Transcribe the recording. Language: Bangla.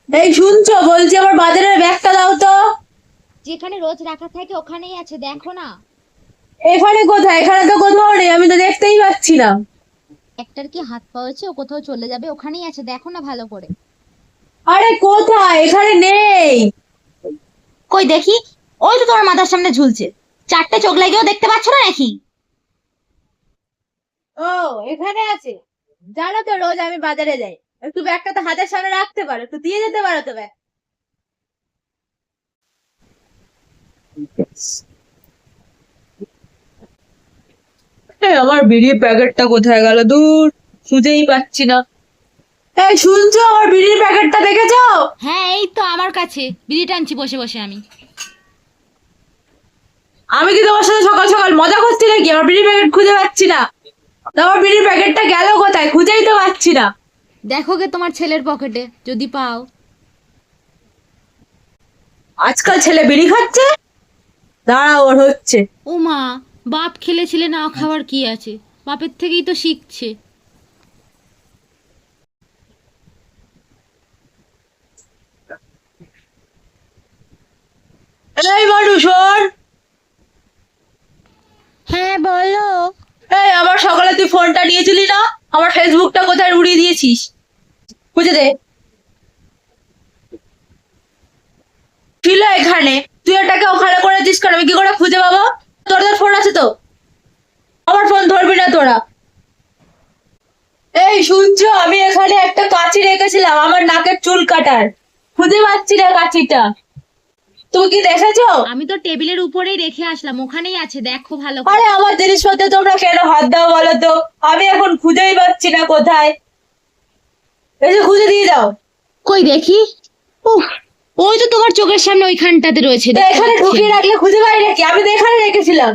এই শুনছো, বলছি আমার বাজারের ব্যাগটা দাও তো। যেখানে রোজ রাখা থাকে ওখানেই আছে, দেখো না। এখানে কোথায়? এখানে তো কোথাও নেই, আমি তো দেখতেই পাচ্ছি না। একটার কি হাত পা হয়েছে, ও কোথাও চলে যাবে? ওখানেই আছে, দেখো না ভালো করে। আরে কোথায়? এখানে নেই। কই দেখি। ওই তো তোমার মাথার সামনে ঝুলছে। চারটে চোখ লাগেও দেখতে পাচ্ছ না নাকি? ও, এখানে আছে। জানো তো রোজ আমি বাজারে যাই, একটু ব্যাগটা তো হাতের সামনে রাখতে পারো, একটু দিয়ে যেতে পারো তো ব্যাগ। আমার বিড়ির প্যাকেটটা কোথায় গেল? দূর, খুঁজেই পাচ্ছি না। এই শুনছো, আমার বিড়ির প্যাকেটটা দেখেছো? হ্যাঁ, এই তো আমার কাছে বিড়ি টানছি বসে বসে আমি। আমি কি তোমার সাথে সকাল সকাল মজা করছি নাকি? আমার বিড়ির প্যাকেট খুঁজে পাচ্ছি না। তো আমার বিড়ির প্যাকেটটা গেল কোথায়? খুঁজেই তো পাচ্ছি না। দেখো গে তোমার ছেলের পকেটে, যদি পাও। আজকাল ছেলে বিড়ি খাচ্ছে? দাঁড়াও, ওর হচ্ছে। ও মা, বাপ খেলেছিলে না খাবার কি আছে? বাপের থেকেই তো শিখছে। এই মানুষ, ওর। হ্যাঁ বলো। এই, আমার সকালে তুই ফোনটা নিয়েছিলি না? আমার ফেসবুকটা কোথায় উড়িয়ে দিয়েছিস? খুঁজে দে। ছিল এখানে। তুই এটাকে ওখানে করেছিস কেন? আমি কি করে খুঁজে পাবো? তোর ফোন আছে তো? আমার ফোন ধরবি না তোরা। এই শুনছো, আমি এখানে একটা কাঁচি রেখেছিলাম আমার নাকের চুল কাটার। খুঁজে পাচ্ছি না কাঁচিটা। তুমি কি দেখেছো? আমি তো টেবিলের উপরেই রেখে আসলাম, ওখানেই আছে, দেখো ভালো করে। আরে আমার জিনিসপত্রে তোমরা কেন হাত দাও বলো তো? আমি এখন খুঁজেই পাচ্ছি না কোথায়। এই যে, খুঁজে দিয়ে দাও। কই দেখি। উফ, ওই তো তোমার চোখের সামনে ওইখানটাতে রয়েছে, তো দেখতে এখানে পাচ্ছি ঢুকিয়ে আমি। রাখলে খুঁজে পাই নাকি? আমি তো এখানে রেখেছিলাম।